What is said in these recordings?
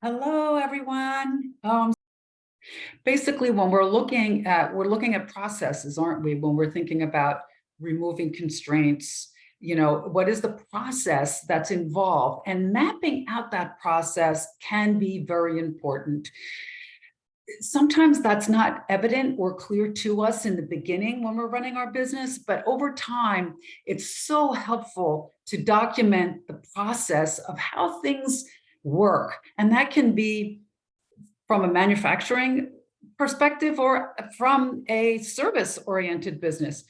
Hello, everyone. Basically, when we're looking at processes, aren't we? When we're thinking about removing constraints, what is the process that's involved? And mapping out that process can be very important. Sometimes that's not evident or clear to us in the beginning when we're running our business, but over time, it's so helpful to document the process of how things work. And that can be from a manufacturing perspective or from a service-oriented business.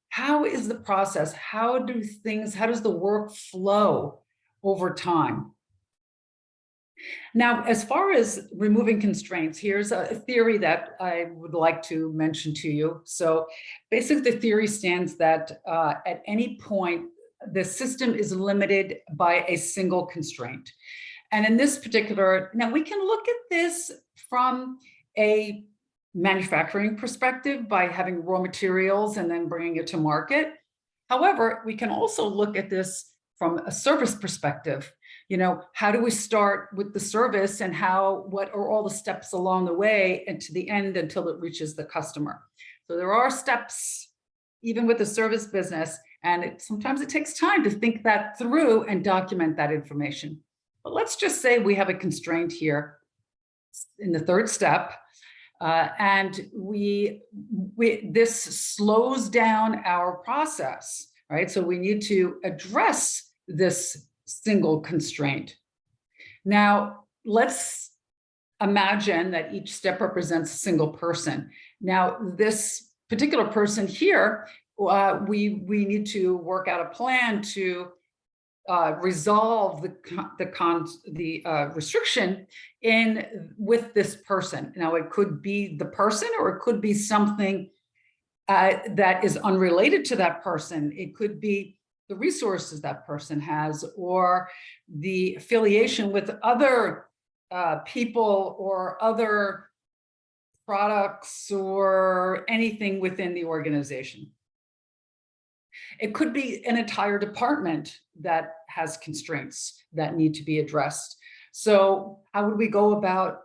How is the process? How does the work flow over time? Now, as far as removing constraints, here's a theory that I would like to mention to you. So basically, the theory stands that at any point, the system is limited by a single constraint. And in this particular, now we can look at this from a manufacturing perspective by having raw materials and then bringing it to market. However, we can also look at this from a service perspective. How do we start with the service and what are all the steps along the way and to the end until it reaches the customer? So there are steps even with the service business, and sometimes it takes time to think that through and document that information. But let's just say we have a constraint here in the third step, and this slows down our process, right? So we need to address this single constraint. Now, let's imagine that each step represents a single person. Now, this particular person here, we need to work out a plan to resolve the restriction with this person. Now, it could be the person, or it could be something that is unrelated to that person. It could be the resources that person has, or the affiliation with other people or other products or anything within the organization. It could be an entire department that has constraints that need to be addressed. So how would we go about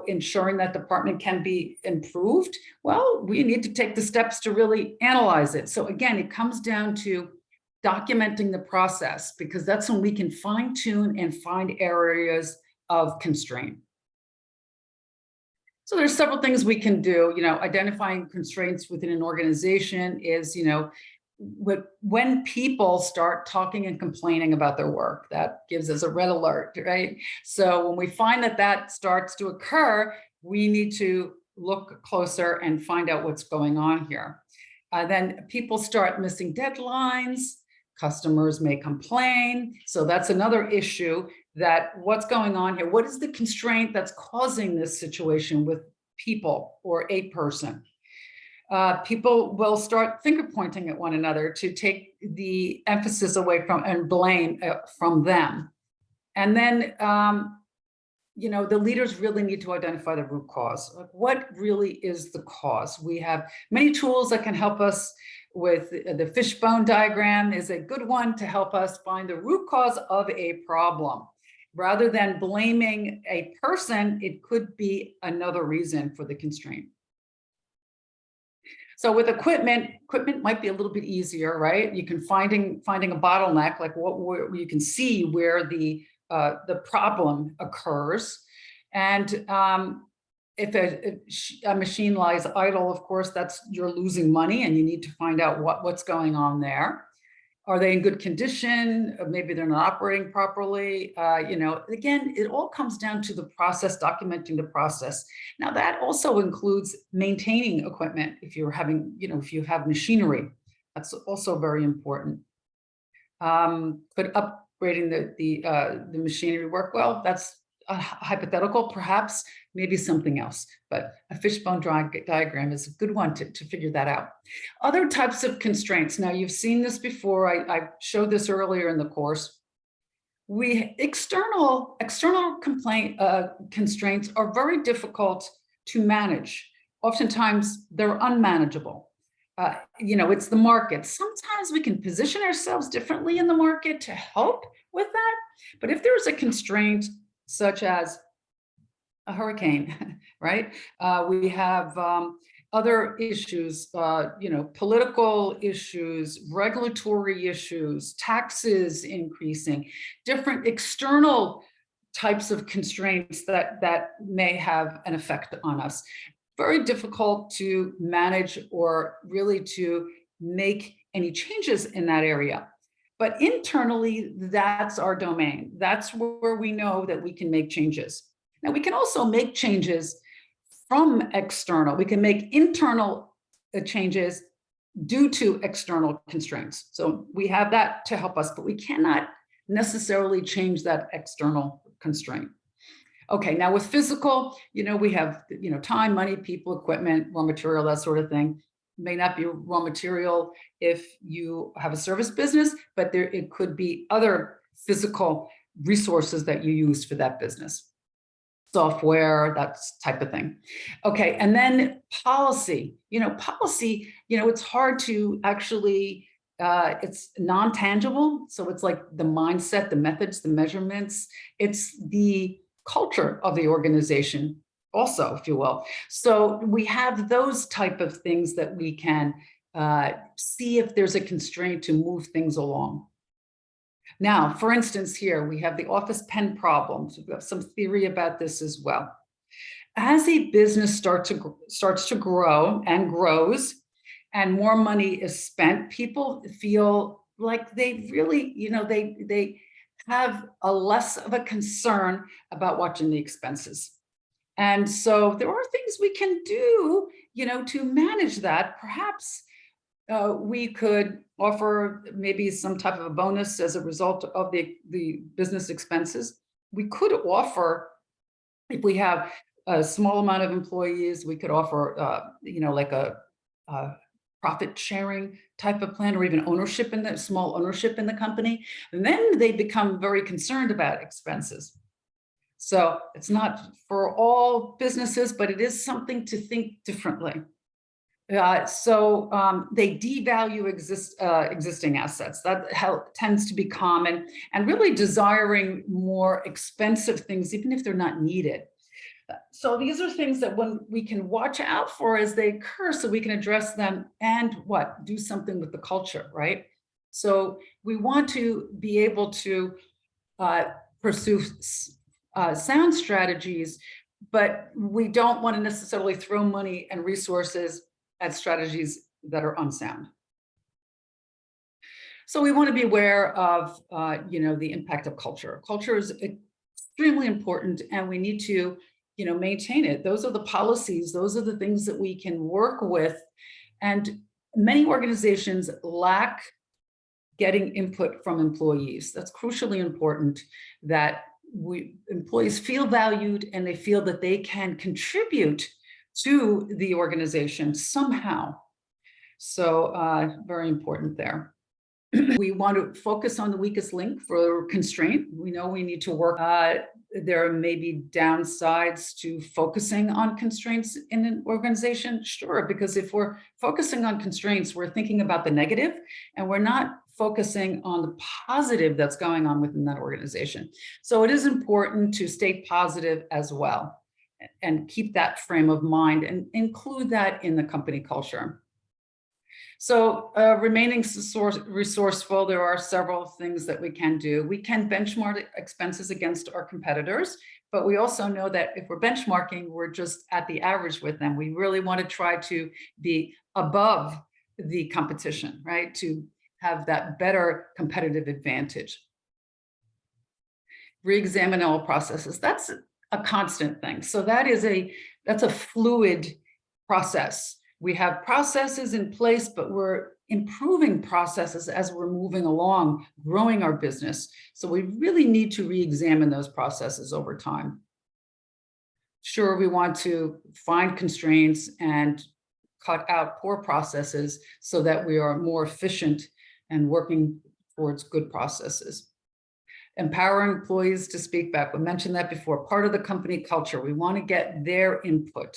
ensuring that department can be improved? Well, we need to take the steps to really analyze it. So again, it comes down to documenting the process, because that's when we can fine tune and find areas of constraint. So there's several things we can do. Identifying constraints within an organization is, when people start talking and complaining about their work, that gives us a red alert, right? So when we find that starts to occur, we need to look closer and find out what's going on here. Then people start missing deadlines. Customers may complain. So that's another issue, that what's going on here? What is the constraint that's causing this situation with people or a person? People will start finger pointing at one another to take the emphasis away from and blame from them. And then, the leaders really need to identify the root cause. Like, what really is the cause? We have many tools that can help us with the fishbone diagram is a good one to help us find the root cause of a problem. Rather than blaming a person, it could be another reason for the constraint. So with equipment might be a little bit easier, right? You can finding a bottleneck, like where you can see where the problem occurs. And if a machine lies idle, of course, you're losing money, and you need to find out what's going on there. Are they in good condition? Maybe they're not operating properly. Again, it all comes down to the process, documenting the process. Now, that also includes maintaining equipment. If you have machinery, that's also very important. But upgrading the machinery work well, that's a hypothetical, perhaps, maybe something else, but a fishbone diagram is a good one to figure that out. Other types of constraints. Now, you've seen this before. I showed this earlier in the course. External constraints are very difficult to manage. Oftentimes, they're unmanageable. It's the market. Sometimes we can position ourselves differently in the market to help with that. But if there's a constraint such as a hurricane, right? We have other issues, political issues, regulatory issues, taxes increasing, different external types of constraints that may have an effect on us. Very difficult to manage or really to make any changes in that area. But internally, that's our domain. That's where we know that we can make changes. Now, we can also make changes from external. We can make internal changes due to external constraints. So we have that to help us, but we cannot necessarily change that external constraint. Okay, now with physical, we have, time, money, people, equipment, raw material, that sort of thing. May not be raw material if you have a service business, but it could be other physical resources that you use for that business. Software, that type of thing. Okay, and then policy. Policy, it's hard to actually, it's non-tangible. So it's like the mindset, the methods, the measurements. It's the culture of the organization also, if you will. So we have those type of things that we can see if there's a constraint to move things along. Now, for instance, here we have the office pen problem. So we have some theory about this as well. As a business starts to grow and grows, and more money is spent, people feel like they really, they have a less of a concern about watching the expenses. And so there are things we can do, to manage that. Perhaps we could offer maybe some type of a bonus as a result of the business expenses. We could offer, if we have a small amount of employees, we could offer, like a profit sharing type of plan, or even small ownership in the company. And then they become very concerned about expenses. So it's not for all businesses, but it is something to think differently. So they devalue existing assets. That tends to be common, and really desiring more expensive things, even if they're not needed. So these are things that we can watch out for as they occur, so we can address them and do something with the culture, right? So we want to be able to pursue sound strategies, but we don't want to necessarily throw money and resources at strategies that are unsound. So we want to be aware of, the impact of culture. Culture is extremely important, and we need to, maintain it. Those are the policies. Those are the things that we can work with. And many organizations lack getting input from employees. That's crucially important, that employees feel valued and they feel that they can contribute to the organization somehow. So very important there. We want to focus on the weakest link for constraint. We know we need to work. There may be downsides to focusing on constraints in an organization. Sure, because if we're focusing on constraints, we're thinking about the negative, and we're not focusing on the positive that's going on within that organization. So it is important to stay positive as well, and keep that frame of mind and include that in the company culture. So remaining resourceful, there are several things that we can do. We can benchmark expenses against our competitors, but we also know that if we're benchmarking, we're just at the average with them. We really want to try to be above the competition, right? To have that better competitive advantage. Re-examine all processes. That's a constant thing. So that's a fluid process. We have processes in place, but we're improving processes as we're moving along, growing our business. So we really need to re-examine those processes over time. Sure, we want to find constraints and cut out poor processes so that we are more efficient and working towards good processes. Empowering employees to speak back. We mentioned that before. Part of the company culture. We want to get their input.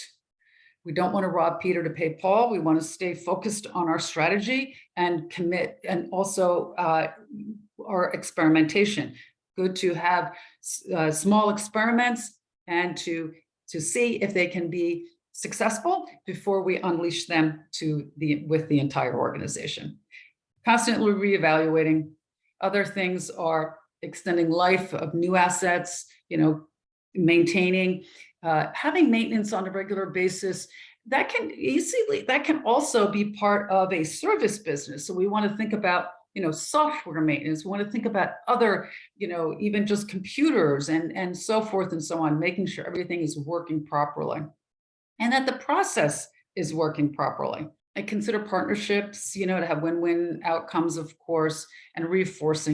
We don't want to rob Peter to pay Paul. We want to stay focused on our strategy and commit, and also our experimentation. Good to have small experiments and to to see if they can be successful before we unleash them with the entire organization. Constantly reevaluating. Other things are extending life of new assets, maintaining, having maintenance on a regular basis. That can also be part of a service business. So we want to think about, software maintenance. We want to think about other, even just computers and so forth and so on, making sure everything is working properly and that the process is working properly. I consider partnerships, to have win-win outcomes, of course, and reinforcing